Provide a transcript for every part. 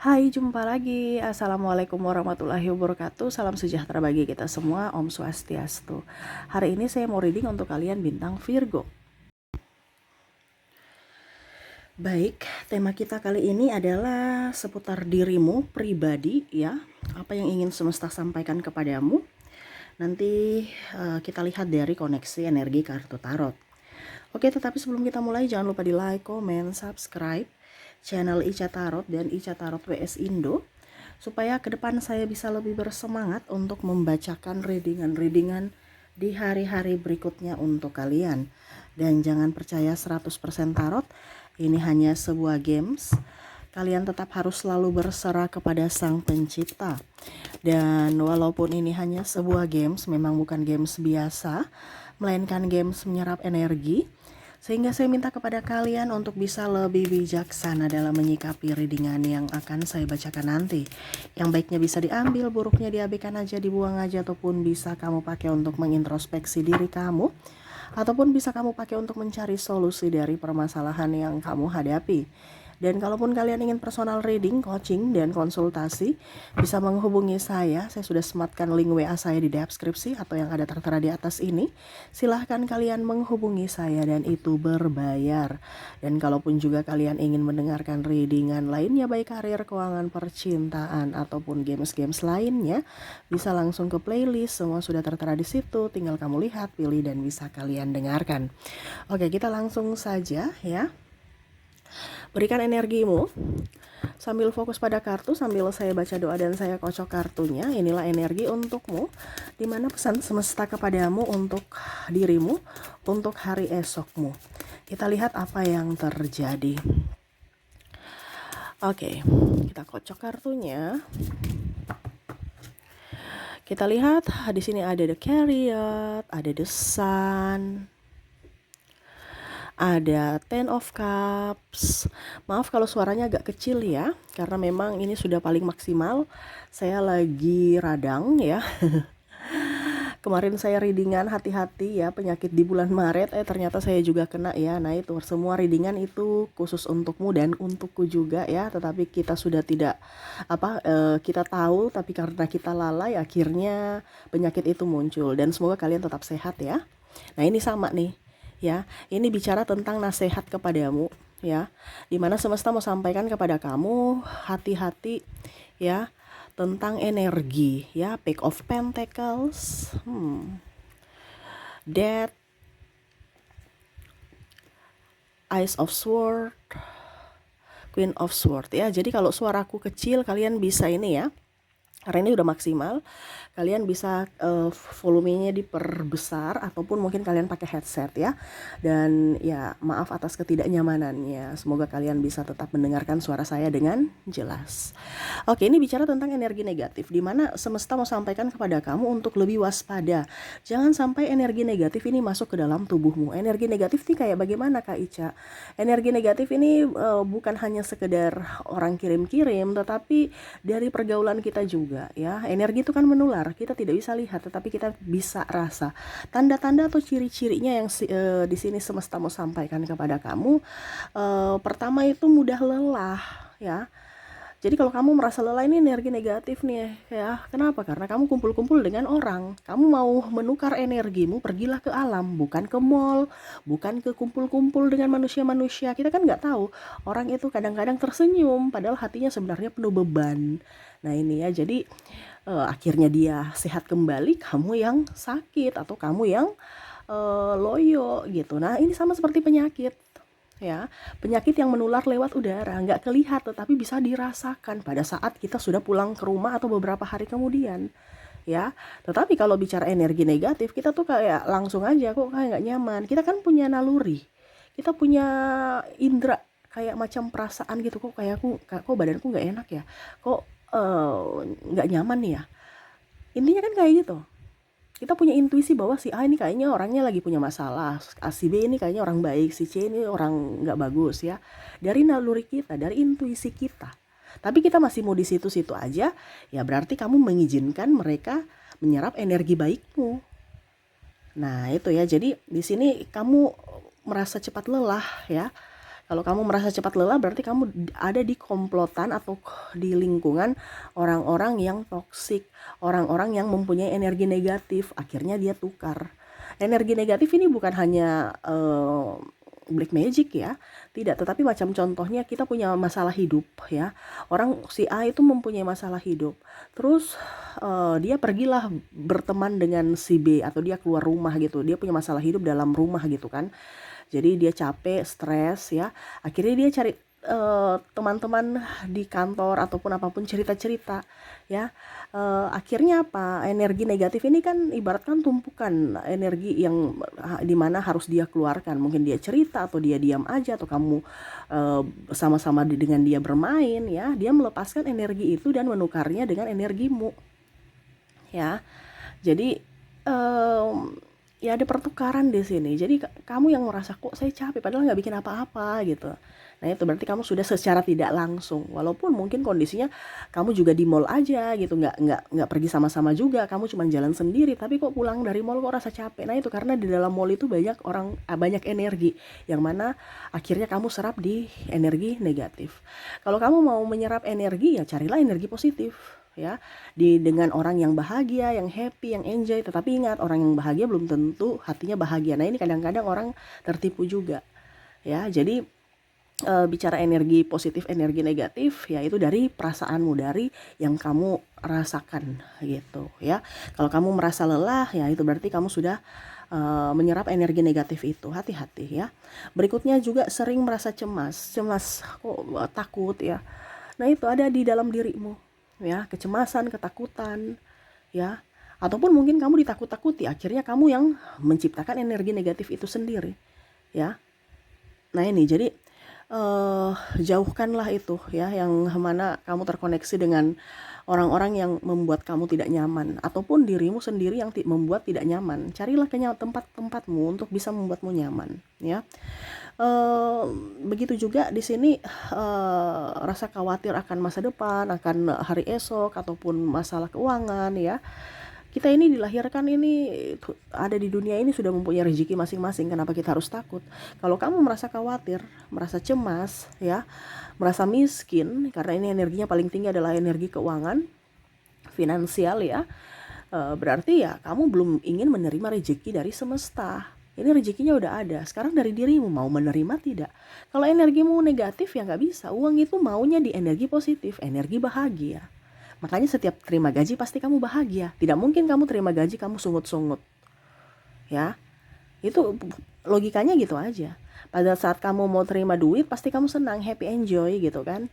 Hai, jumpa lagi. Assalamualaikum warahmatullahi wabarakatuh. Salam sejahtera bagi kita semua. Om Swastiastu. Hari ini saya mau reading untuk kalian bintang Virgo. Baik, tema kita kali ini adalah seputar dirimu pribadi ya. Apa yang ingin semesta sampaikan kepadamu? Nanti kita lihat dari koneksi energi kartu tarot. Oke, tetapi sebelum kita mulai jangan lupa di like, comment, subscribe channel Ica Tarot dan Ica Tarot WS Indo supaya ke depan saya bisa lebih bersemangat untuk membacakan readingan-readingan di hari-hari berikutnya untuk kalian. Dan jangan percaya 100% tarot, ini hanya sebuah games. Kalian tetap harus selalu berserah kepada Sang Pencipta. Dan walaupun ini hanya sebuah games, memang bukan games biasa, melainkan games menyerap energi. Sehingga saya minta kepada kalian untuk bisa lebih bijaksana dalam menyikapi readingan yang akan saya bacakan nanti. Yang baiknya bisa diambil, buruknya diabaikan aja, dibuang aja, ataupun bisa kamu pakai untuk mengintrospeksi diri kamu, ataupun bisa kamu pakai untuk mencari solusi dari permasalahan yang kamu hadapi. Dan kalaupun kalian ingin personal reading, coaching, dan konsultasi, bisa menghubungi saya. Saya sudah sematkan link WA saya di deskripsi atau yang ada tertera di atas ini. Silahkan kalian menghubungi saya dan itu berbayar. Dan kalaupun juga kalian ingin mendengarkan readingan lainnya, baik karir, keuangan, percintaan, ataupun games-games lainnya, bisa langsung ke playlist. Semua sudah tertera di situ. Tinggal kamu lihat, pilih, dan bisa kalian dengarkan. Oke, kita langsung saja ya. Berikan energimu sambil fokus pada kartu, sambil saya baca doa dan saya kocok kartunya. Inilah energi untukmu, dimana pesan semesta kepadamu untuk dirimu, untuk hari esokmu. Kita lihat apa yang terjadi. Oke, kita kocok kartunya. Kita lihat di sini ada the Chariot, ada the Sun, ada Ten of Cups. Maaf kalau suaranya agak kecil ya, karena memang ini sudah paling maksimal. Saya lagi radang ya. Kemarin saya readingan hati-hati ya, penyakit di bulan Maret, ternyata saya juga kena ya. Nah itu semua readingan itu khusus untukmu dan untukku juga ya. Tetapi kita sudah tidak kita tahu, tapi karena kita lalai akhirnya penyakit itu muncul. Dan semoga kalian tetap sehat ya. Nah ini sama nih ya, ini bicara tentang nasihat kepadamu ya, dimana semesta mau sampaikan kepada kamu hati-hati ya tentang energi ya. Page of Pentacles, Death, Ace of Sword, Queen of Sword ya. Jadi kalau suaraku kecil kalian bisa ini ya, karena ini udah maksimal, kalian bisa volumenya diperbesar ataupun mungkin kalian pakai headset ya. Dan ya maaf atas ketidaknyamanannya, semoga kalian bisa tetap mendengarkan suara saya dengan jelas. Oke, ini bicara tentang energi negatif, dimana semesta mau sampaikan kepada kamu untuk lebih waspada. Jangan sampai energi negatif ini masuk ke dalam tubuhmu. Energi negatif ini kayak bagaimana Kak Ica? Energi negatif ini bukan hanya sekedar orang kirim-kirim, tetapi dari pergaulan kita juga ya. Energi itu kan menular, kita tidak bisa lihat tetapi kita bisa rasa. Tanda-tanda atau ciri-cirinya yang di sini semesta mau sampaikan kepada kamu, pertama itu mudah lelah ya. Jadi kalau kamu merasa lelah, ini energi negatif nih ya. Kenapa? Karena kamu kumpul-kumpul dengan orang. Kamu mau menukar energimu, pergilah ke alam, bukan ke mall, bukan ke kumpul-kumpul dengan manusia-manusia. Kita kan nggak tahu, orang itu kadang-kadang tersenyum padahal hatinya sebenarnya penuh beban. Nah ini ya, jadi akhirnya dia sehat kembali, kamu yang sakit atau kamu yang loyo gitu. Nah ini sama seperti penyakit ya, penyakit yang menular lewat udara, nggak kelihatan tetapi bisa dirasakan pada saat kita sudah pulang ke rumah atau beberapa hari kemudian ya. Tetapi kalau bicara energi negatif, kita tuh kayak langsung aja kok kayak nggak nyaman. Kita kan punya naluri, kita punya indera, kayak macam perasaan gitu, kok kayak kok badanku nggak enak ya, kok nggak nyaman ya. Intinya kan kayak gitu, kita punya intuisi bahwa si A ini kayaknya orangnya lagi punya masalah, si B ini kayaknya orang baik, si C ini orang nggak bagus ya. Dari naluri kita, dari intuisi kita. Tapi kita masih mau di situ-situ aja, ya berarti kamu mengizinkan mereka menyerap energi baikmu. Nah itu ya, jadi di sini kamu merasa cepat lelah ya. Kalau kamu merasa cepat lelah, berarti kamu ada di komplotan atau di lingkungan orang-orang yang toksik, orang-orang yang mempunyai energi negatif. Akhirnya dia tukar. Energi negatif ini bukan hanya black magic ya, tidak, tetapi macam contohnya kita punya masalah hidup ya. Orang si A itu mempunyai masalah hidup, terus dia pergilah berteman dengan si B, atau dia keluar rumah gitu, dia punya masalah hidup dalam rumah gitu kan. Jadi dia capek, stres ya, akhirnya dia cari teman-teman di kantor ataupun apapun, cerita-cerita ya. Akhirnya apa, energi negatif ini kan ibaratkan tumpukan energi yang dimana harus dia keluarkan. Mungkin dia cerita, atau dia diam aja, atau kamu sama-sama dengan dia bermain ya, dia melepaskan energi itu dan menukarnya dengan energimu ya. Jadi ya ada pertukaran di sini. Jadi kamu yang merasa kok saya capek padahal nggak bikin apa-apa gitu. Nah itu berarti kamu sudah secara tidak langsung, walaupun mungkin kondisinya kamu juga di mall aja gitu, nggak pergi sama-sama juga, kamu cuma jalan sendiri, tapi kok pulang dari mall kok rasa capek. Nah itu karena di dalam mall itu banyak orang, banyak energi, yang mana akhirnya kamu serap di energi negatif. Kalau kamu mau menyerap energi, ya carilah energi positif ya, dengan orang yang bahagia, yang happy, yang enjoy. Tetapi ingat, orang yang bahagia belum tentu hatinya bahagia. Nah ini kadang-kadang orang tertipu juga ya. Jadi bicara energi positif, energi negatif, ya itu dari perasaanmu, dari yang kamu rasakan gitu ya. Kalau kamu merasa lelah, ya itu berarti kamu sudah menyerap energi negatif itu. Hati-hati ya. Berikutnya juga sering merasa cemas kok, takut ya. Nah itu ada di dalam dirimu ya, kecemasan, ketakutan ya, ataupun mungkin kamu ditakut-takuti, akhirnya kamu yang menciptakan energi negatif itu sendiri ya. Nah ini jadi jauhkanlah itu ya, yang mana kamu terkoneksi dengan orang-orang yang membuat kamu tidak nyaman, ataupun dirimu sendiri yang membuat tidak nyaman. Carilah tempat-tempatmu untuk bisa membuatmu nyaman ya. Begitu juga di sini, rasa khawatir akan masa depan, akan hari esok, ataupun masalah keuangan ya. Kita ini dilahirkan ini, ada di dunia ini sudah mempunyai rezeki masing-masing. Kenapa kita harus takut? Kalau kamu merasa khawatir, merasa cemas ya, merasa miskin, karena ini energinya paling tinggi adalah energi keuangan, finansial ya, berarti ya kamu belum ingin menerima rezeki dari semesta. Ini rezekinya udah ada, sekarang dari dirimu mau menerima tidak. Kalau energimu negatif ya nggak bisa. Uang itu maunya di energi positif, energi bahagia. Makanya setiap terima gaji pasti kamu bahagia. Tidak mungkin kamu terima gaji kamu sungut-sungut ya. Itu logikanya gitu aja. Pada saat kamu mau terima duit pasti kamu senang, happy, enjoy gitu kan.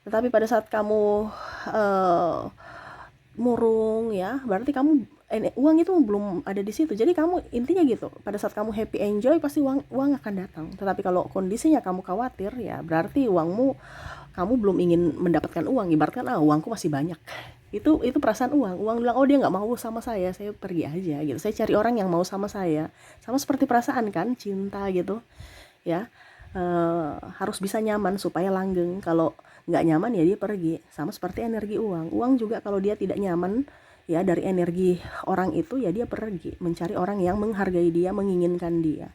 Tetapi pada saat kamu murung ya, berarti kamu uang itu belum ada di situ. Jadi kamu intinya gitu, pada saat kamu happy, enjoy, pasti uang akan datang. Tetapi kalau kondisinya kamu khawatir, ya berarti kamu belum ingin mendapatkan uang. Ibaratkan uangku masih banyak, itu perasaan uang bilang, oh dia nggak mau sama saya pergi aja gitu, saya cari orang yang mau sama saya. Sama seperti perasaan kan, cinta gitu ya. Harus bisa nyaman supaya langgeng. Kalau nggak nyaman ya dia pergi. Sama seperti energi uang juga, kalau dia tidak nyaman ya dari energi orang itu, ya dia pergi mencari orang yang menghargai dia, menginginkan dia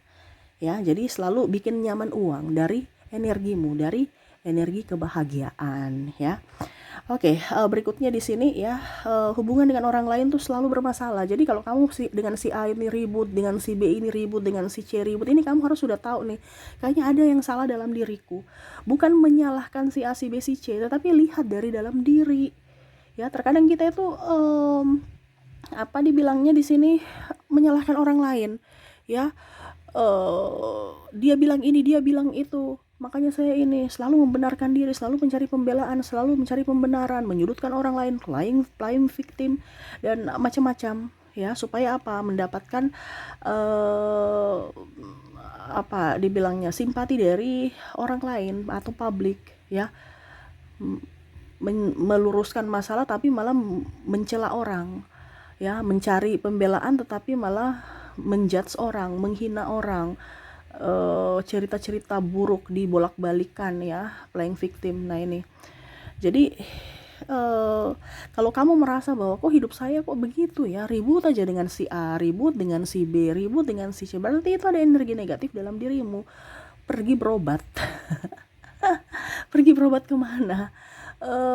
ya. Jadi selalu bikin nyaman uang dari energimu, dari energi kebahagiaan ya. Oke, berikutnya di sini ya, hubungan dengan orang lain tuh selalu bermasalah. Jadi kalau kamu dengan si A ini ribut, dengan si B ini ribut, dengan si C ribut, ini kamu harus sudah tahu nih, kayaknya ada yang salah dalam diriku. Bukan menyalahkan si A, si B, si C, tetapi lihat dari dalam diri ya. Terkadang kita itu apa dibilangnya di sini, menyalahkan orang lain ya. Dia bilang ini, dia bilang itu, makanya saya ini selalu membenarkan diri, selalu mencari pembelaan, selalu mencari pembenaran, menyudutkan orang lain, playing victim dan macam-macam ya, supaya apa, mendapatkan apa dibilangnya, simpati dari orang lain atau publik ya. Meluruskan masalah tapi malah mencela orang ya, mencari pembelaan tetapi malah menjudge orang, menghina orang, cerita-cerita buruk dibolak-balikan ya, playing victim. Nah ini jadi kalau kamu merasa bahwa kok hidup saya kok begitu ya, ribut aja dengan si A, ribut dengan si B, ribut dengan si C, berarti itu ada energi negatif dalam dirimu. pergi berobat. Pergi berobat kemana?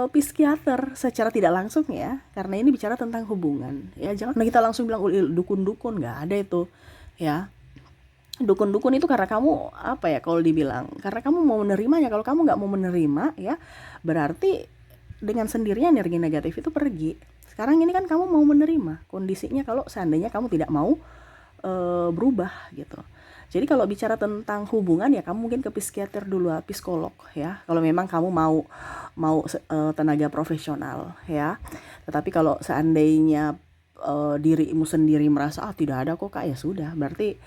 Psikiater secara tidak langsung ya, karena ini bicara tentang hubungan ya. Jangan kita langsung bilang dukun-dukun, nggak ada itu ya. Dukun-dukun itu karena kamu apa ya, kalau dibilang karena kamu mau menerimanya. Kalau kamu nggak mau menerima ya, berarti dengan sendirinya energi negatif itu pergi. Sekarang ini kan kamu mau menerima kondisinya, kalau seandainya kamu tidak mau berubah gitu. Jadi kalau bicara tentang hubungan ya, kamu mungkin ke psikiater dulu, psikolog ya. Kalau memang kamu mau tenaga profesional ya. Tetapi kalau seandainya dirimu sendiri merasa tidak ada kok Kak, ya sudah, berarti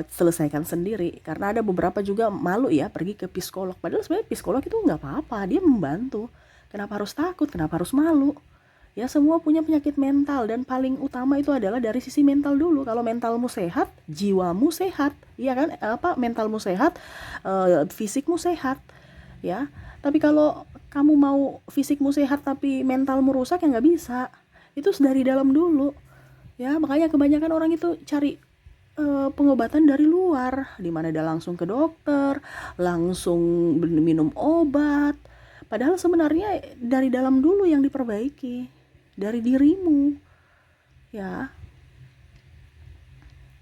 selesaikan sendiri. Karena ada beberapa juga malu ya pergi ke psikolog. Padahal sebenarnya psikolog itu nggak apa-apa, dia membantu. Kenapa harus takut? Kenapa harus malu? Ya, semua punya penyakit mental, dan paling utama itu adalah dari sisi mental dulu. Kalau mentalmu sehat, jiwamu sehat, iya kan? Mentalmu sehat, fisikmu sehat, ya. Tapi kalau kamu mau fisikmu sehat tapi mentalmu rusak, ya nggak bisa. Itu dari dalam dulu, ya. Makanya kebanyakan orang itu cari pengobatan dari luar, dimana dia langsung ke dokter, langsung minum obat. Padahal sebenarnya dari dalam dulu yang diperbaiki, dari dirimu ya.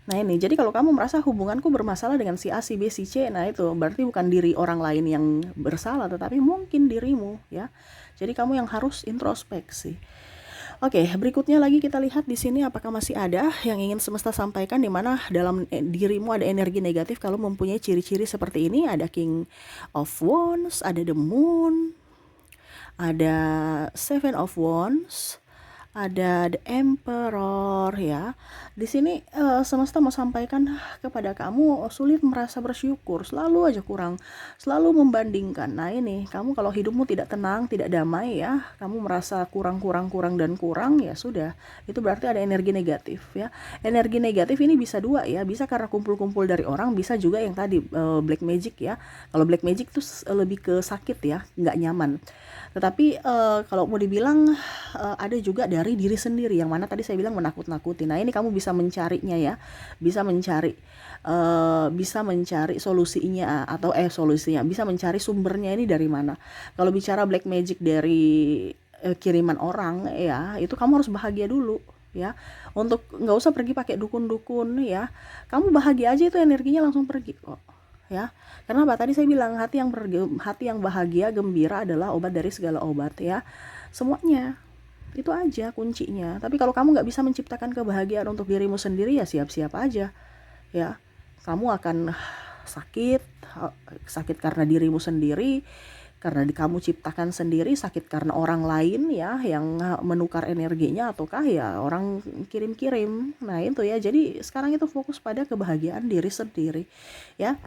Nah ini, jadi kalau kamu merasa hubunganku bermasalah dengan si A, si B, si C, nah itu berarti bukan diri orang lain yang bersalah, tetapi mungkin dirimu ya. Jadi kamu yang harus introspeksi. Oke, berikutnya lagi kita lihat di sini apakah masih ada yang ingin semesta sampaikan, di mana dalam dirimu ada energi negatif kalau mempunyai ciri-ciri seperti ini. Ada King of Wands, ada the Moon, ada Seven of Wands, ada the Emperor ya. Di sini semesta mau sampaikan kepada kamu, sulit merasa bersyukur, selalu aja kurang, selalu membandingkan. Nah ini, kamu kalau hidupmu tidak tenang, tidak damai ya, kamu merasa kurang dan kurang, ya sudah, itu berarti ada energi negatif ya. Energi negatif ini bisa dua ya, bisa karena kumpul-kumpul dari orang, bisa juga yang tadi black magic ya. Kalau black magic itu lebih ke sakit ya, nggak nyaman. Tetapi kalau mau dibilang ada juga dari diri sendiri, yang mana tadi saya bilang menakut-nakuti. Nah ini kamu bisa mencarinya ya, bisa mencari solusinya, atau solusinya, bisa mencari sumbernya ini dari mana. Kalau bicara black magic dari kiriman orang ya, itu kamu harus bahagia dulu ya. Untuk nggak usah pergi pakai dukun-dukun ya, kamu bahagia aja, itu energinya langsung pergi kok ya. Kenapa? Tadi saya bilang hati yang bahagia, gembira adalah obat dari segala obat ya. Semuanya itu aja kuncinya. Tapi kalau kamu nggak bisa menciptakan kebahagiaan untuk dirimu sendiri, ya siap-siap aja ya. Kamu akan sakit karena dirimu sendiri, karena kamu ciptakan sendiri, sakit karena orang lain ya yang menukar energinya, ataukah ya orang kirim-kirim. Nah itu ya, jadi sekarang itu fokus pada kebahagiaan diri sendiri ya.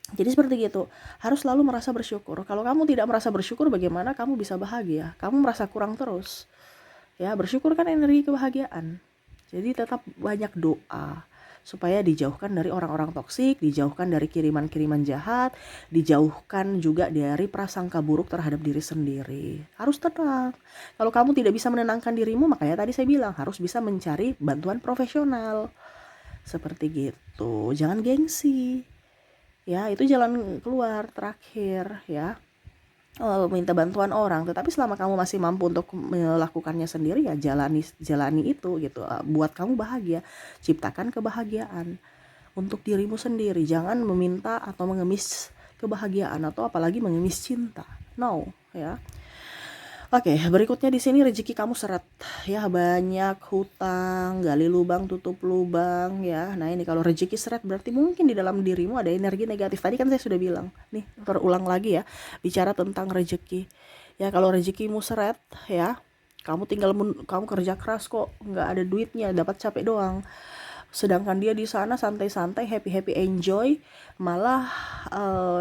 Jadi seperti gitu, harus selalu merasa bersyukur. Kalau kamu tidak merasa bersyukur, bagaimana kamu bisa bahagia? Kamu merasa kurang terus ya. Bersyukur kan energi kebahagiaan. Jadi tetap banyak doa supaya dijauhkan dari orang-orang toksik, dijauhkan dari kiriman-kiriman jahat, dijauhkan juga dari prasangka buruk terhadap diri sendiri. Harus tenang. Kalau kamu tidak bisa menenangkan dirimu, makanya tadi saya bilang harus bisa mencari bantuan profesional. Seperti gitu. Jangan gengsi ya, itu jalan keluar terakhir ya. Minta bantuan orang, tetapi selama kamu masih mampu untuk melakukannya sendiri, ya jalani itu gitu. Buat kamu bahagia, ciptakan kebahagiaan untuk dirimu sendiri. Jangan meminta atau mengemis kebahagiaan, atau apalagi mengemis cinta. No ya. Oke, berikutnya di sini rezeki kamu seret ya, banyak hutang, gali lubang tutup lubang ya. Nah ini kalau rezeki seret berarti mungkin di dalam dirimu ada energi negatif. Tadi kan saya sudah bilang, nih terulang lagi ya, bicara tentang rezeki. Ya kalau rezekimu seret ya, kamu kerja keras kok, nggak ada duitnya, dapat capek doang. Sedangkan dia di sana santai-santai, happy enjoy, malah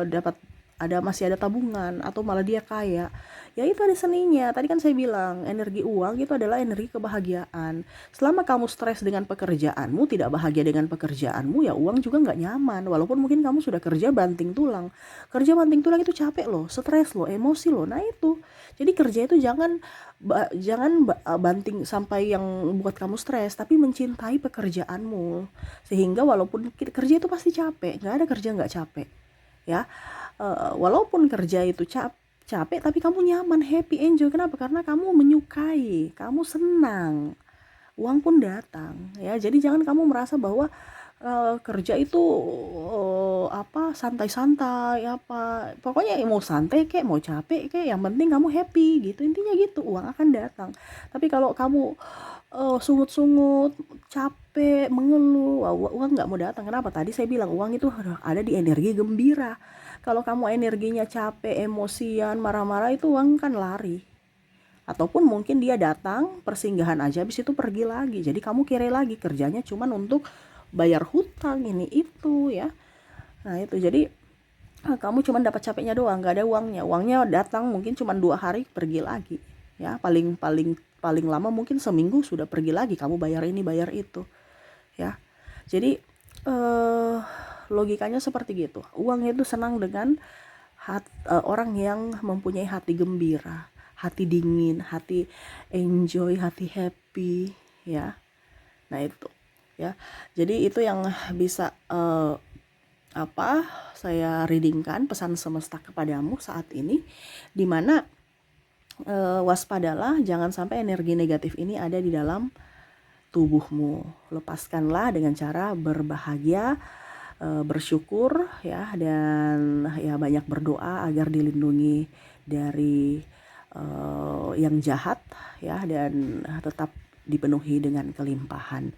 dapat masih ada tabungan, atau malah dia kaya, ya itu ada seninya. Tadi kan saya bilang energi uang itu adalah energi kebahagiaan. Selama kamu stres dengan pekerjaanmu, tidak bahagia dengan pekerjaanmu, ya uang juga nggak nyaman. Walaupun mungkin kamu sudah kerja banting tulang, itu capek loh, stres loh, emosi loh. Nah itu, jadi kerja itu jangan banting sampai yang buat kamu stres, tapi mencintai pekerjaanmu. Sehingga walaupun kerja itu pasti capek, nggak ada kerja nggak capek ya. Walaupun kerja itu capek, tapi kamu nyaman, happy, enjoy. Kenapa? Karena kamu menyukai, kamu senang, uang pun datang ya. Jadi jangan kamu merasa bahwa kerja itu santai-santai, pokoknya mau santai kek, mau capek kek, yang penting kamu happy gitu. Intinya gitu, uang akan datang. Tapi kalau kamu sungut-sungut, capek, mengeluh, uang nggak mau datang. Kenapa? Tadi saya bilang uang itu ada di energi gembira. Kalau kamu energinya capek, emosian, marah-marah, itu uang kan lari. Ataupun mungkin dia datang persinggahan aja, habis itu pergi lagi. Jadi kamu kira lagi kerjanya cuman untuk bayar hutang ini itu ya. Nah itu, jadi kamu cuman dapat capeknya doang, nggak ada uangnya datang mungkin cuman 2 hari pergi lagi ya. Paling paling paling lama mungkin seminggu sudah pergi lagi, kamu bayar ini bayar itu ya. Jadi logikanya seperti gitu. Uang itu senang dengan orang yang mempunyai hati gembira, hati dingin, hati enjoy, hati happy ya. Nah itu ya. Jadi itu yang bisa saya readingkan, pesan semesta kepadamu saat ini, dimana waspadalah jangan sampai energi negatif ini ada di dalam tubuhmu. Lepaskanlah dengan cara berbahagia, bersyukur ya, dan ya banyak berdoa agar dilindungi dari yang jahat ya, dan tetap dipenuhi dengan kelimpahan.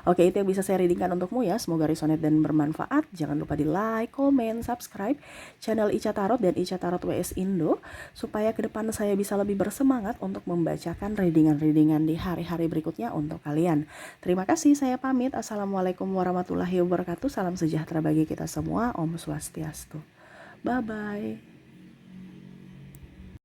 Oke, itu yang bisa saya readingkan untukmu ya. Semoga resonate dan bermanfaat. Jangan lupa di like, comment, subscribe channel Ica Tarot dan Ica Tarot WS Indo, supaya ke depan saya bisa lebih bersemangat untuk membacakan readingan-readingan di hari-hari berikutnya untuk kalian. Terima kasih, saya pamit. Assalamualaikum warahmatullahi wabarakatuh. Salam sejahtera bagi kita semua. Om Swastiastu. Bye-bye.